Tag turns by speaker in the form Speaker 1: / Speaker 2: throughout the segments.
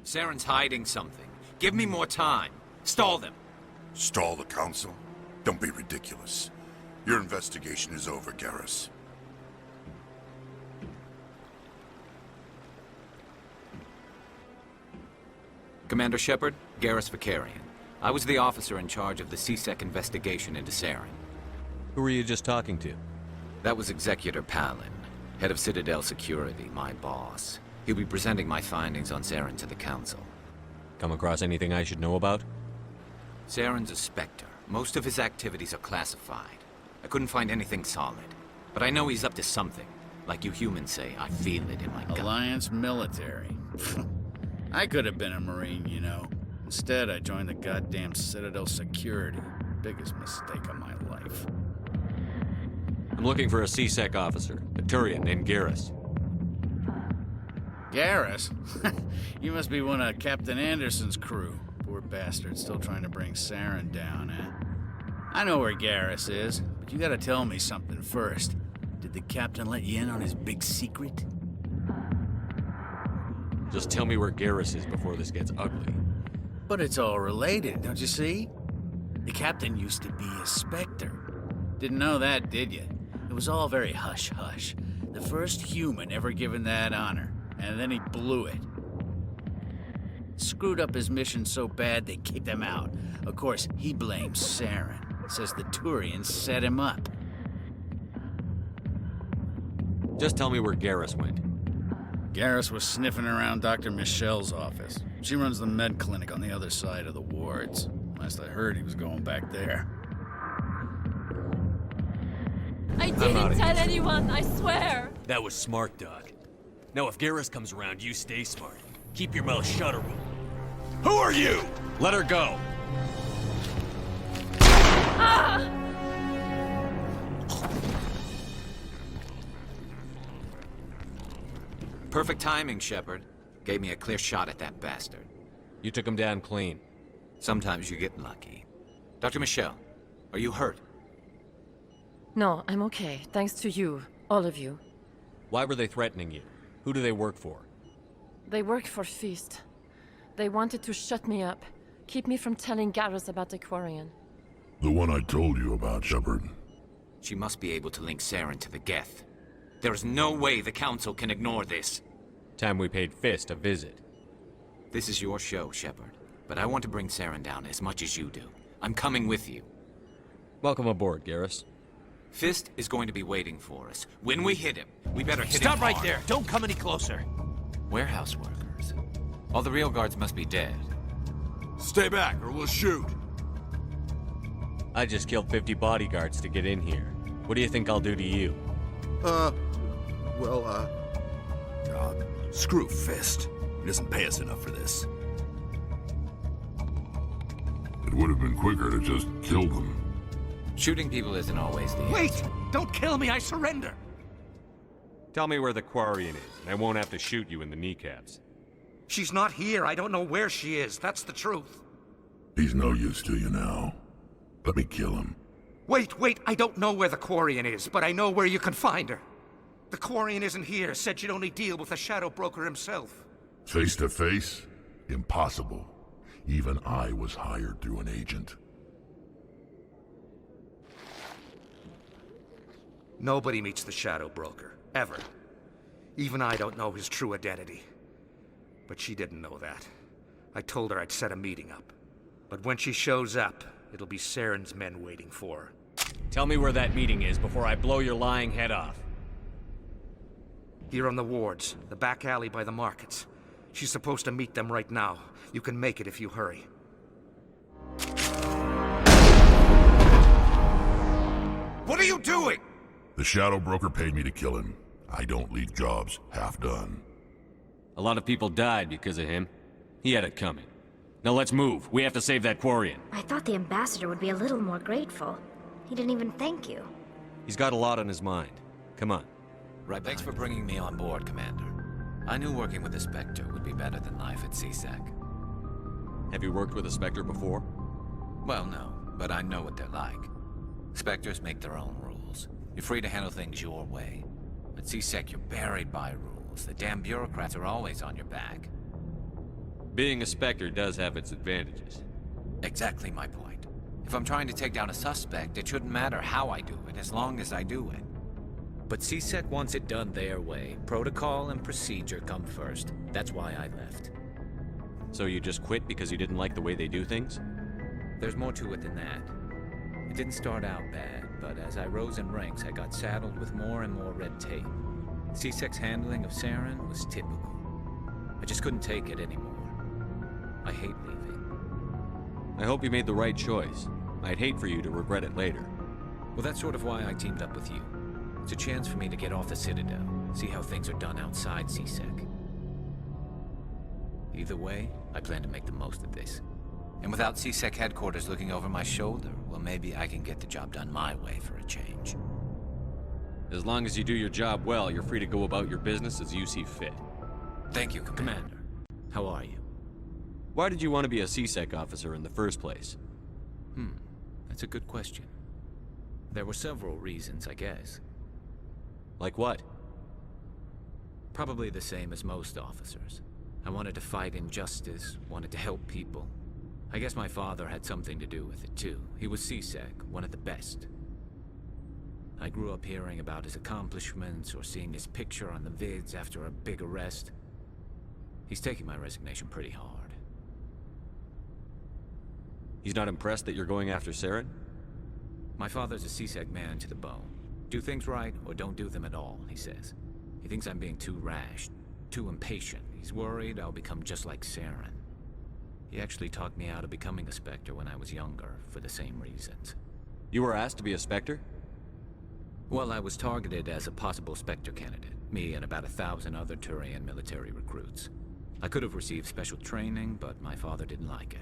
Speaker 1: Saren's hiding something. Give me more time. Stall them.
Speaker 2: Stall the council? Don't be ridiculous. Your investigation is over, Garrus.
Speaker 1: Commander Shepard, Garrus Vakarian. I was the officer in charge of the CSEC investigation into Saren.
Speaker 3: Who were you just talking to?
Speaker 1: That was Executor Palin, head of Citadel Security, my boss. He'll be presenting my findings on Saren to the Council.
Speaker 3: Come across anything I should know about?
Speaker 1: Saren's a Spectre. Most of his activities are classified. I couldn't find anything solid. But I know he's up to something. Like you humans say, I feel it in my gut.
Speaker 4: Alliance military. I could have been a Marine, you know. Instead, I joined the goddamn Citadel Security. Biggest mistake of my life.
Speaker 3: I'm looking for a CSEC officer, a Turian named Garrus.
Speaker 4: Garrus? You must be one of Captain Anderson's crew. Poor bastard, still trying to bring Saren down, eh? I know where Garrus is, but you gotta tell me something first. Did the captain let you in on his big secret?
Speaker 3: Just tell me where Garrus is before this gets ugly.
Speaker 4: But it's all related, don't you see? The captain used to be a Spectre. Didn't know that, did you? It was all very hush-hush. The first human ever given that honor, and then he blew it. Screwed up his mission so bad they kicked him out. Of course, he blames Saren. Says the Turians set him up.
Speaker 3: Just tell me where Garrus went.
Speaker 4: Garrus was sniffing around Dr. Michelle's office. She runs the med clinic on the other side of the wards. Last I heard, he was going back there.
Speaker 5: I didn't tell anyone, I swear!
Speaker 3: That was smart, Doc. Now if Garrus comes around, you stay smart. Keep your mouth shut, or Who are you? Let her go.
Speaker 5: Ah!
Speaker 1: Perfect timing, Shepard. Gave me a clear shot at that bastard.
Speaker 3: You took him down clean.
Speaker 1: Sometimes you get lucky. Dr. Michelle, are you hurt?
Speaker 5: No, I'm okay, thanks to you, all of you.
Speaker 3: Why were they threatening you? Who do they work for?
Speaker 5: They work for Feast. They wanted to shut me up, keep me from telling Garrus about the Quarian.
Speaker 2: The one I told you about, Shepard.
Speaker 1: She must be able to link Saren to the Geth. There is no way the Council can ignore this.
Speaker 3: Time we paid Fist a visit.
Speaker 1: This is your show, Shepard. But I want to bring Saren down as much as you do. I'm coming with you.
Speaker 3: Welcome aboard, Garrus.
Speaker 1: Fist is going to be waiting for us. When we hit him, we better hit him
Speaker 6: Stop right
Speaker 1: hard.
Speaker 6: there! Don't come any closer!
Speaker 1: Warehouse workers. All the real guards must be dead.
Speaker 2: Stay back or we'll shoot.
Speaker 3: I just killed 50 bodyguards to get in here. What do you think I'll do to you?
Speaker 6: Screw Fist. He doesn't pay us enough for this.
Speaker 2: It would have been quicker to just kill them.
Speaker 1: Shooting people isn't always the
Speaker 6: Wait!
Speaker 1: answer.
Speaker 6: Don't kill me, I surrender!
Speaker 3: Tell me where the Quarian is, and I won't have to shoot you in the kneecaps.
Speaker 6: She's not here. I don't know where she is. That's the truth.
Speaker 2: He's no use to you now. Let me kill him.
Speaker 6: Wait! I don't know where the Quarian is, but I know where you can find her. The Quarian isn't here. Said she'd only deal with the Shadow Broker himself.
Speaker 2: Face to face? Impossible. Even I was hired through an agent.
Speaker 6: Nobody meets the Shadow Broker. Ever. Even I don't know his true identity. But she didn't know that. I told her I'd set a meeting up. But when she shows up, it'll be Saren's men waiting for her.
Speaker 3: Tell me where that meeting is before I blow your lying head off.
Speaker 6: Here on the wards, the back alley by the markets. She's supposed to meet them right now. You can make it if you hurry. What are you doing?
Speaker 2: The Shadow Broker paid me to kill him. I don't leave jobs half done.
Speaker 3: A lot of people died because of him. He had it coming. Now let's move. We have to save that Quarian.
Speaker 7: I thought the ambassador would be a little more grateful. He didn't even thank you.
Speaker 3: He's got a lot on his mind. Come on.
Speaker 1: Right, thanks for bringing me on board, Commander. I knew working with a Spectre would be better than life at CSEC.
Speaker 3: Have you worked with a Spectre before?
Speaker 1: Well, no, but I know what they're like. Spectres make their own rules. You're free to handle things your way. At CSEC, you're buried by rules. The damn bureaucrats are always on your back.
Speaker 3: Being a Spectre does have its advantages.
Speaker 1: Exactly my point. If I'm trying to take down a suspect, it shouldn't matter how I do it, as long as I do it. But CSEC wants it done their way. Protocol and procedure come first. That's why I left.
Speaker 3: So you just quit because you didn't like the way they do things?
Speaker 1: There's more to it than that. It didn't start out bad, but as I rose in ranks, I got saddled with more and more red tape. CSEC's handling of Saren was typical. I just couldn't take it anymore. I hate leaving.
Speaker 3: I hope you made the right choice. I'd hate for you to regret it later.
Speaker 1: Well, that's sort of why I teamed up with you. It's a chance for me to get off the Citadel, see how things are done outside CSEC. Either way, I plan to make the most of this. And without CSEC headquarters looking over my shoulder, well, maybe I can get the job done my way for a change.
Speaker 3: As long as you do your job well, you're free to go about your business as you see fit.
Speaker 1: Thank you, Commander. How are you?
Speaker 3: Why did you want to be a CSEC officer in the first place?
Speaker 1: That's a good question. There were several reasons, I guess.
Speaker 3: Like what?
Speaker 1: Probably the same as most officers. I wanted to fight injustice, wanted to help people. I guess my father had something to do with it, too. He was CSEC, one of the best. I grew up hearing about his accomplishments or seeing his picture on the vids after a big arrest. He's taking my resignation pretty hard.
Speaker 3: He's not impressed that you're going after Saren?
Speaker 1: My father's a CSEC man to the bone. Do things right, or don't do them at all, he says. He thinks I'm being too rash, too impatient. He's worried I'll become just like Saren. He actually talked me out of becoming a Spectre when I was younger, for the same reasons.
Speaker 3: You were asked to be a Spectre?
Speaker 1: Well, I was targeted as a possible Spectre candidate. Me and about 1,000 other Turian military recruits. I could have received special training, but my father didn't like it.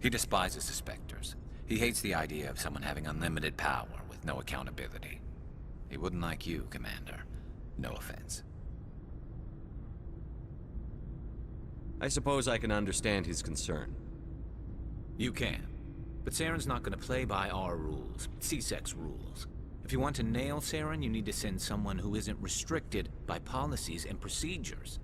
Speaker 1: He despises the Spectres. He hates the idea of someone having unlimited power with no accountability. He wouldn't like you, Commander. No offense.
Speaker 3: I suppose I can understand his concern.
Speaker 1: You can. But Saren's not going to play by our rules, CSEC's rules. If you want to nail Saren, you need to send someone who isn't restricted by policies and procedures.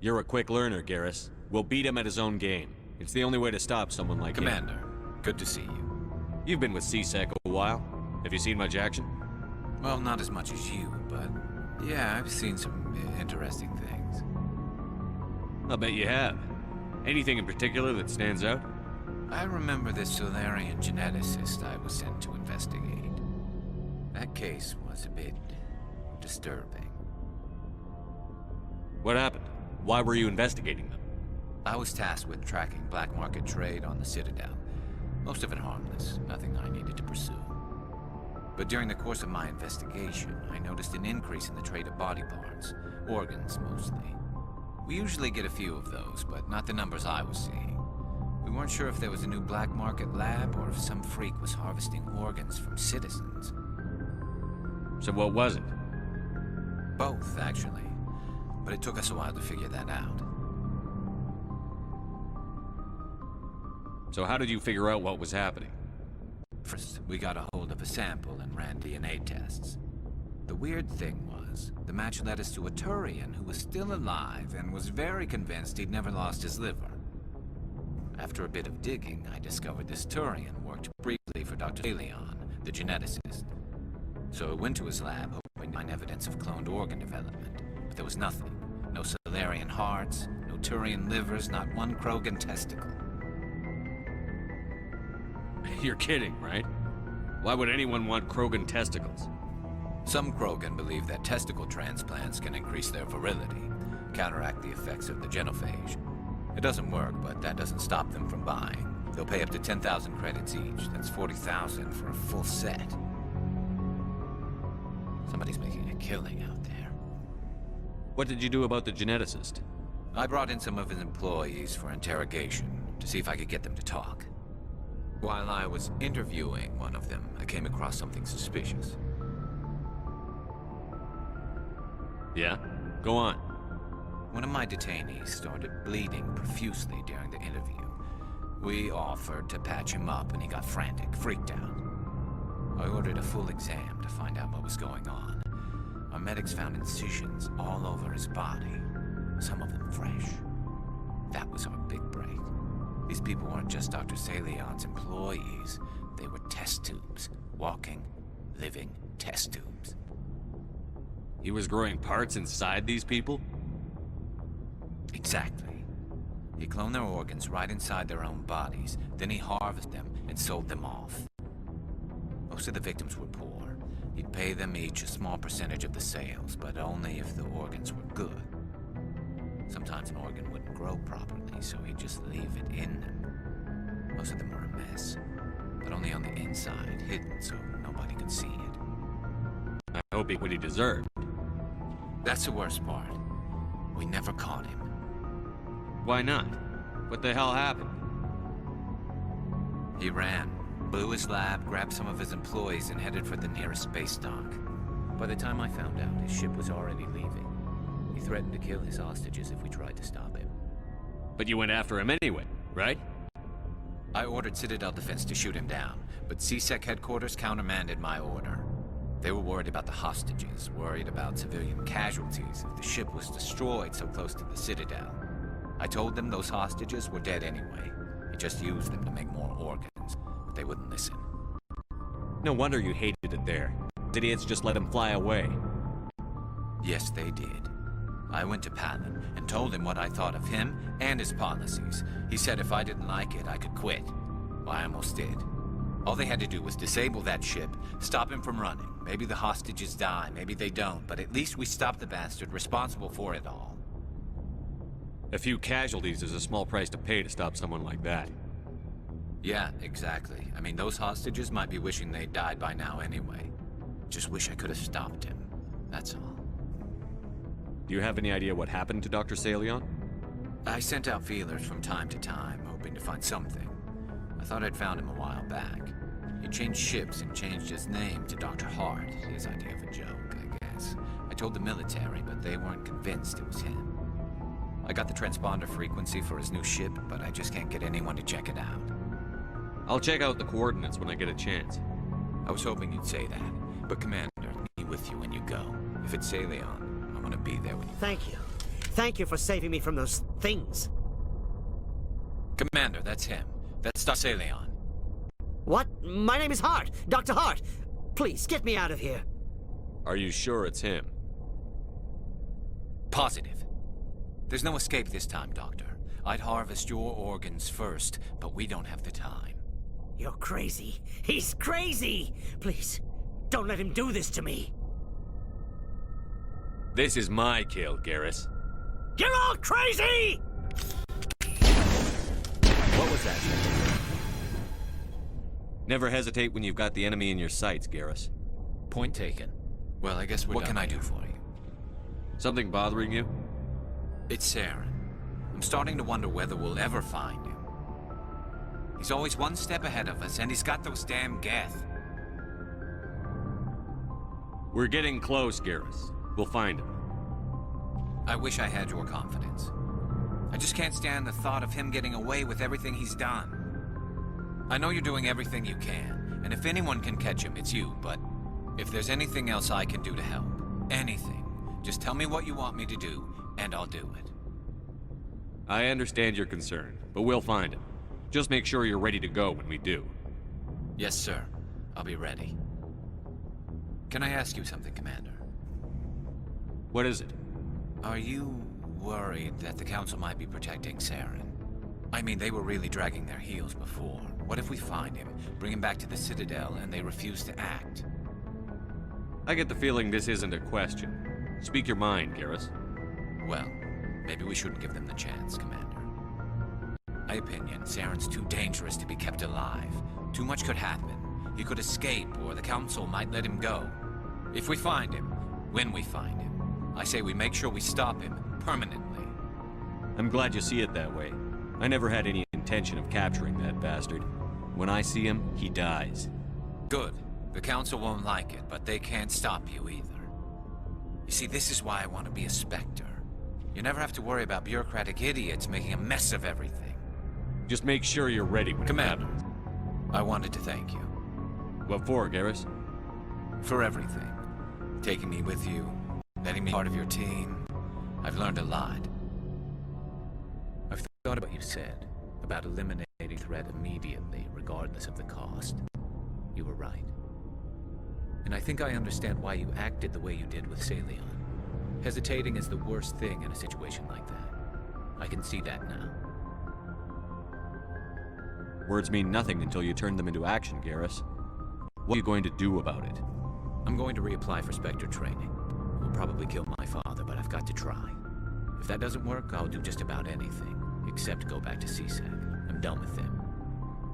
Speaker 3: You're a quick learner, Garrus. We'll beat him at his own game. It's the only way to stop someone like him.
Speaker 1: Commander, good to see you.
Speaker 3: You've been with CSEC a while. Have you seen much action?
Speaker 1: Well, not as much as you, but yeah, I've seen some interesting things.
Speaker 3: I'll bet you have. Anything in particular that stands out?
Speaker 1: I remember this Solarian geneticist I was sent to investigate. That case was a bit disturbing.
Speaker 3: What happened? Why were you investigating them?
Speaker 1: I was tasked with tracking black market trade on the Citadel. Most of it harmless, nothing I needed to pursue. But during the course of my investigation, I noticed an increase in the trade of body parts, organs mostly. We usually get a few of those, but not the numbers I was seeing. We weren't sure if there was a new black market lab or if some freak was harvesting organs from citizens.
Speaker 3: So what was it?
Speaker 1: Both, actually. But it took us a while to figure that out.
Speaker 3: So how did you figure out what was happening?
Speaker 1: First, we got a hold of a sample and ran DNA tests. The weird thing was, the match led us to a Turian who was still alive and was very convinced he'd never lost his liver. After a bit of digging, I discovered this Turian worked briefly for Dr. Leon, the geneticist. So I went to his lab hoping to find evidence of cloned organ development, but there was nothing. No Solarian hearts, no Turian livers, not one Krogan testicle.
Speaker 3: You're kidding, right? Why would anyone want Krogan testicles?
Speaker 1: Some Krogan believe that testicle transplants can increase their virility, counteract the effects of the genophage. It doesn't work, but that doesn't stop them from buying. They'll pay up to 10,000 credits each. That's 40,000 for a full set. Somebody's making a killing out there.
Speaker 3: What did you do about the geneticist?
Speaker 1: I brought in some of his employees for interrogation to see if I could get them to talk. While I was interviewing one of them, I came across something suspicious.
Speaker 3: Yeah? Go on.
Speaker 1: One of my detainees started bleeding profusely during the interview. We offered to patch him up and he got frantic, freaked out. I ordered a full exam to find out what was going on. Our medics found incisions all over his body, some of them fresh. That was our big break. These people weren't just Dr. Salion's employees. They were test tubes. Walking, living test tubes.
Speaker 3: He was growing parts inside these people?
Speaker 1: Exactly. He cloned their organs right inside their own bodies. Then he harvested them and sold them off. Most of the victims were poor. He'd pay them each a small percentage of the sales, but only if the organs were good. Sometimes an organ wouldn't grow properly, so he'd just leave it in them. Most of them were a mess, but only on the inside, hidden so nobody could see it.
Speaker 3: I hope he what he deserved.
Speaker 1: That's the worst part. We never caught him.
Speaker 3: Why not? What the hell happened?
Speaker 1: He ran, blew his lab, grabbed some of his employees, and headed for the nearest space dock. By the time I found out, his ship was already leaving. He threatened to kill his hostages if we tried to stop him.
Speaker 3: But you went after him anyway, right?
Speaker 1: I ordered Citadel Defense to shoot him down, but CSEC headquarters countermanded my order. They were worried about the hostages, worried about civilian casualties if the ship was destroyed so close to the Citadel. I told them those hostages were dead anyway. He just used them to make more organs, but they wouldn't listen.
Speaker 3: No wonder you hated it there. Idiots just let him fly away.
Speaker 1: Yes, they did. I went to Palin and told him what I thought of him and his policies. He said if I didn't like it, I could quit. Well, I almost did. All they had to do was disable that ship, stop him from running. Maybe the hostages die, maybe they don't, but at least we stopped the bastard responsible for it all.
Speaker 3: A few casualties is a small price to pay to stop someone like that.
Speaker 1: Yeah, exactly. I mean, those hostages might be wishing they'd died by now anyway. Just wish I could have stopped him. That's all.
Speaker 3: Do you have any idea what happened to Dr. Salion?
Speaker 1: I sent out feelers from time to time, hoping to find something. I thought I'd found him a while back. He changed ships and changed his name to Dr. Hart, his idea of a joke, I guess. I told the military, but they weren't convinced it was him. I got the transponder frequency for his new ship, but I just can't get anyone to check it out.
Speaker 3: I'll check out the coordinates when I get a chance.
Speaker 1: I was hoping you'd say that, but Commander, I'll be with you when you go. If it's Salion, I want to be there when you...
Speaker 8: Thank you. Thank you for saving me from those things.
Speaker 1: Commander, that's him. That's Dr. Salion.
Speaker 8: What? My name is Hart. Dr. Hart. Please, get me out of here.
Speaker 3: Are you sure it's him?
Speaker 1: Positive. There's no escape this time, Doctor. I'd harvest your organs first, but we don't have the time.
Speaker 8: You're crazy. He's crazy! Please, don't let him do this to me.
Speaker 3: This is my kill, Garrus.
Speaker 8: You're all crazy!
Speaker 3: What was that? Never hesitate when you've got the enemy in your sights, Garrus.
Speaker 1: Point taken. Well, I guess what can I do for you?
Speaker 3: Something bothering you?
Speaker 1: It's Saren. I'm starting to wonder whether we'll ever find him. He's always one step ahead of us, and he's got those damn Geth.
Speaker 3: We're getting close, Garrus. We'll find him.
Speaker 1: I wish I had your confidence. I just can't stand the thought of him getting away with everything he's done. I know you're doing everything you can, and if anyone can catch him, it's you, but if there's anything else I can do to help, anything, just tell me what you want me to do, and I'll do it.
Speaker 3: I understand your concern, but we'll find him. Just make sure you're ready to go when we do.
Speaker 1: Yes, sir. I'll be ready. Can I ask you something, Commander?
Speaker 3: What is it?
Speaker 1: Are you worried that the Council might be protecting Saren? I mean, they were really dragging their heels before. What if we find him, bring him back to the Citadel, and they refuse to act?
Speaker 3: I get the feeling this isn't a question. Speak your mind, Garrus.
Speaker 1: Well, maybe we shouldn't give them the chance, Commander. My opinion, Saren's too dangerous to be kept alive. Too much could happen. He could escape, or the Council might let him go. If we find him, when we find him, I say we make sure we stop him permanently.
Speaker 3: I'm glad you see it that way. I never had any intention of capturing that bastard. When I see him, he dies.
Speaker 1: Good. The Council won't like it, but they can't stop you either. You see, this is why I want to be a Spectre. You never have to worry about bureaucratic idiots making a mess of everything.
Speaker 3: Just make sure you're ready when
Speaker 1: Commander,
Speaker 3: it happens.
Speaker 1: I wanted to thank you.
Speaker 3: What for, Garrus?
Speaker 1: For everything. Taking me with you, letting me be part of your team. I've learned a lot. I've thought about what you said, about eliminating threat immediately, regardless of the cost. You were right. And I think I understand why you acted the way you did with Salion. Hesitating is the worst thing in a situation like that. I can see that now.
Speaker 9: Words mean nothing until you turn them into action, Garrus. What are you going to do about it?
Speaker 1: I'm going to reapply for Spectre training. It will probably kill my father, but I've got to try. If that doesn't work, I'll do just about anything, except go back to CSAC. I'm done with them.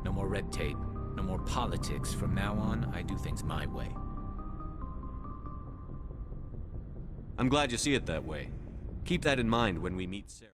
Speaker 1: No more red tape, no more politics. From now on, I do things my way.
Speaker 9: I'm glad you see it that way. Keep that in mind when we meet Sarah.